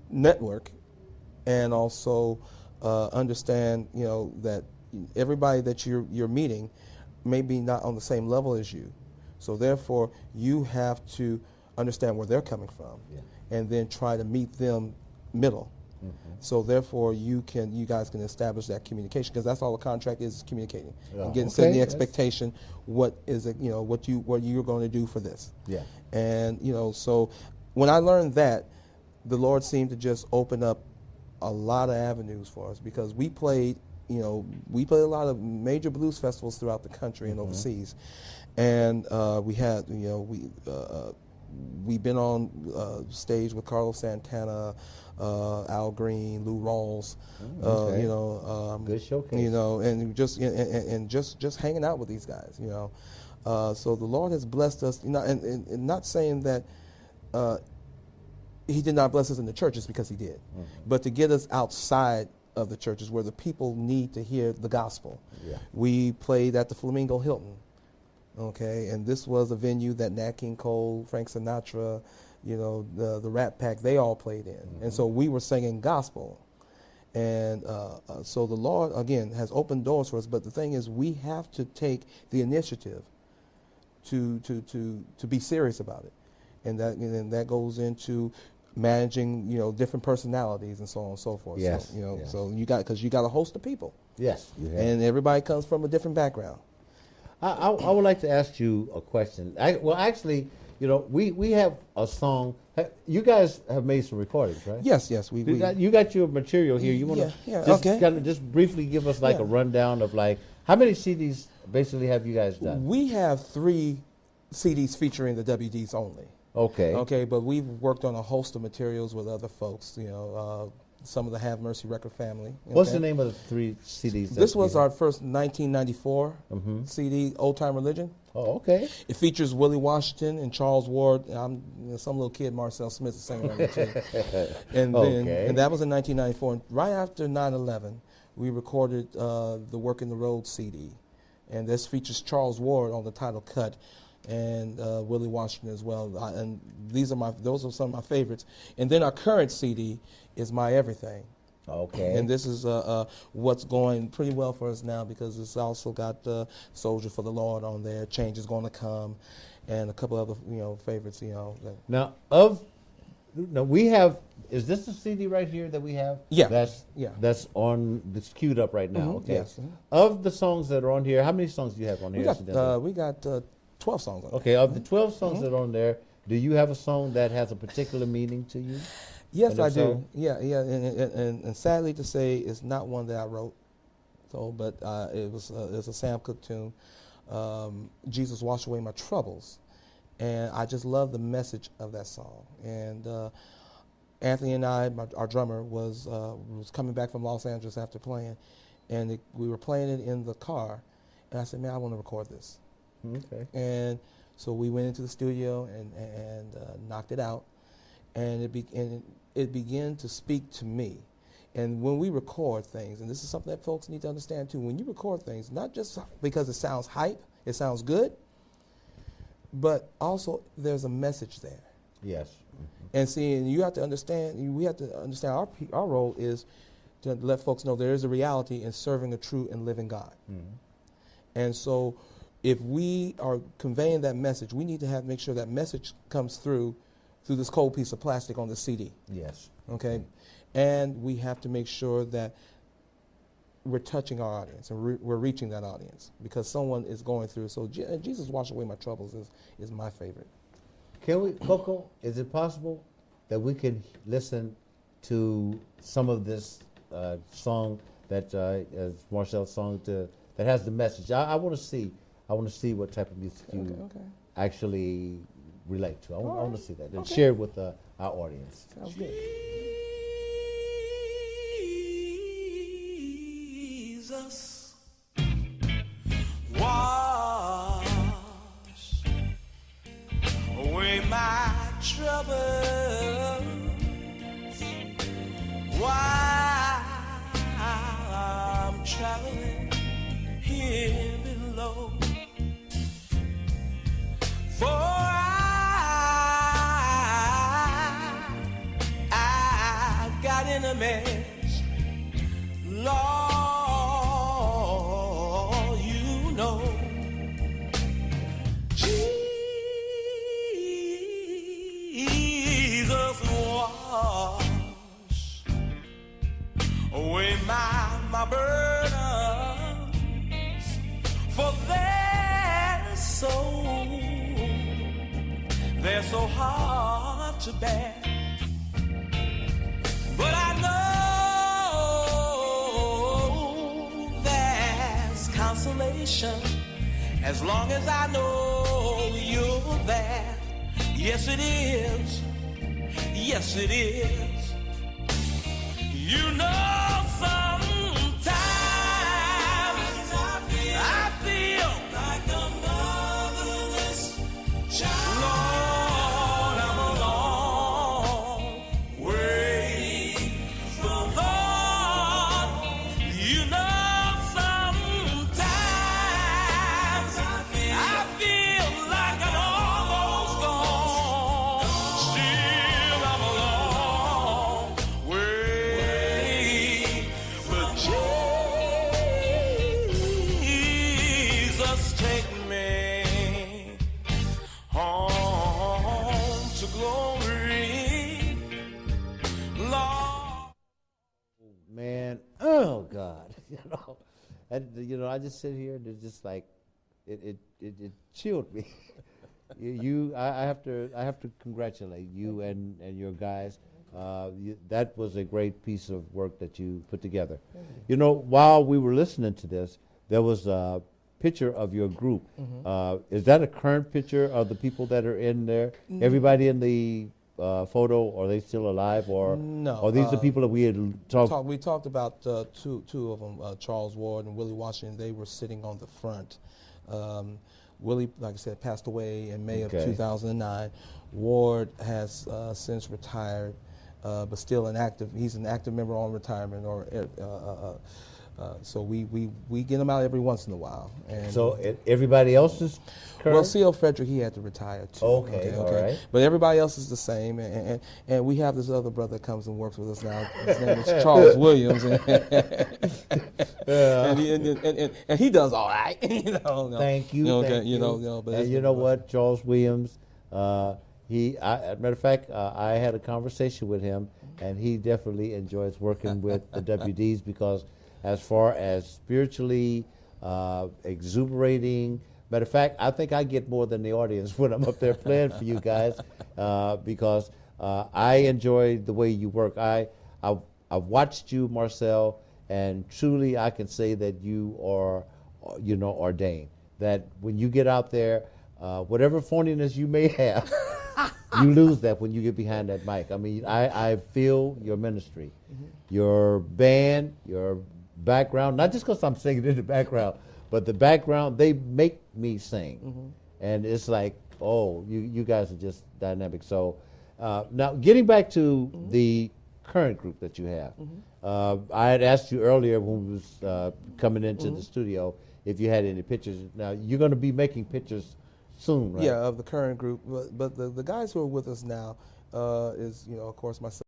network and also understand, that everybody that you're meeting may be not on the same level as you. So therefore, you have to understand where they're coming from, and then try to meet them middle. So therefore, you guys can establish that communication, because that's all a contract is communicating and getting setting the expectation. What is it? What you're going to do for this. Yeah. And so when I learned that, the Lord seemed to just open up a lot of avenues for us, because we played a lot of major blues festivals throughout the country and overseas, and we had we've been on stage with Carlos Santana, Al Green, Lou Rawls, good showcase. And just hanging out with these guys, So the Lord has blessed us, and not saying that He did not bless us in the churches, because He did, but to get us outside of the churches where the people need to hear the gospel. Yeah. We played at the Flamingo Hilton. Okay, and this was a venue that Nat King Cole, Frank Sinatra, the Rat Pack, they all played in. And so we were singing gospel. And so the Lord, again, has opened doors for us. But the thing is, we have to take the initiative to be serious about it. And that goes into managing, different personalities and so on and so forth. Yes. So, so because you got a host of people. Yes. And everybody comes from a different background. I would like to ask you a question. We have a song. You guys have made some recordings, right? Yes. You got your material here. You want to kind of just briefly give us a rundown of how many CDs basically have you guys done? We have 3 CDs featuring the WDs only. Okay, but we've worked on a host of materials with other folks. Some of the Have Mercy record family. What's the name of the 3 CDs? This was our first 1994 CD, Old Time Religion. Oh, okay. It features Willie Washington and Charles Ward. Some little kid, Marcel Smith, is singing on it too. And that was in 1994. And right after 9/11, we recorded the Work in the Road CD, and this features Charles Ward on the title cut, and Willie Washington as well. And those are some of my favorites. And then our current CD is My Everything. Okay. And this is what's going pretty well for us now, because it's also got Soldier for the Lord on there, Change is Going to Come, and a couple other favorites. Now we have. Is this the CD right here that we have? Yeah. That's on. That's queued up right now. Okay. Yes. Of the songs that are on here, how many songs do you have on here? We got 12 songs on. Okay. Of the 12 songs that are on there, do you have a song that has a particular meaning to you? Yes, I do. Yeah, and sadly to say, it's not one that I wrote. So, but it was a Sam Cooke tune, Jesus Wash Away My Troubles, and I just love the message of that song. And Anthony and I, our drummer, was coming back from Los Angeles after playing, and we were playing it in the car, and I said, man, I want to record this. Okay. And so we went into the studio and knocked it out, and it began to speak to me. And when we record things, and this is something that folks need to understand too, when you record things, not just because it sounds hype, it sounds good, but also there's a message there. Yes. And see, and you have to understand, we have to understand our role is to let folks know there is a reality in serving a true and living God. And so if we are conveying that message, we need to make sure that message comes through this cold piece of plastic on the CD. Yes. Okay? And we have to make sure that we're touching our audience and we're reaching that audience, because someone is going through. So Jesus Wash Away My Troubles is my favorite. Can we, Coco, is it possible that we can listen to some of this song that Marcel's song that has the message? I want to see what type of music you actually relate to. I want to see that and share it with our audience. Sounds good. Jesus, wash away my troubles while I'm traveling here below. For I enemies. Lord, you know. Jesus wash away my burdens, for they're so hard to bear. But I know there's consolation as long as I know you're there. Yes, it is. Yes, it is. You know, sometimes I feel like a motherless child. Lord, I'm a long way from Lord. You know, sometimes I feel like I'm almost gone. Still, I'm a long way. But Jesus, take me home to glory, Lord. Man, oh God, I just sit here and it's just like, it chilled me. I have to congratulate you and your guys. That was a great piece of work that you put together. While we were listening to this, there was a picture of your group. Is that a current picture of the people that are in there? Everybody in the photo, are they still alive, or No, are these the people that we had talked? We talked about two of them, Charles Ward and Willie Washington. They were sitting on the front. Willie, like I said, passed away in May of 2009. Ward has since retired, but still he's an active member on retirement. So we get him out every once in a while. And So everybody else is current? well, C.L. Frederick, he had to retire too. Okay, all right. But everybody else is the same, and we have this other brother that comes and works with us now. His name is Charles Williams, and he does all right. Thank you. Okay, thank you. But And it's you been know rough. what, Charles Williams, as a matter of fact, I had a conversation with him, and he definitely enjoys working with the WDs because as far as spiritually exuberating, matter of fact, I think I get more than the audience when I'm up there playing for you guys because I enjoy the way you work. I've watched you, Marcel, and truly I can say that you are, ordained. That when you get out there, whatever phoniness you may have, you lose that when you get behind that mic. I mean, I feel your ministry, your band, your background, not just because I'm singing in the background, but the background, they make me sing. And it's like, oh, you guys are just dynamic. So now getting back to the current group that you have, I had asked you earlier when we was coming into the studio if you had any pictures. Now you're going to be making pictures soon, right? Yeah, of the current group. But the guys who are with us now is, of course, myself.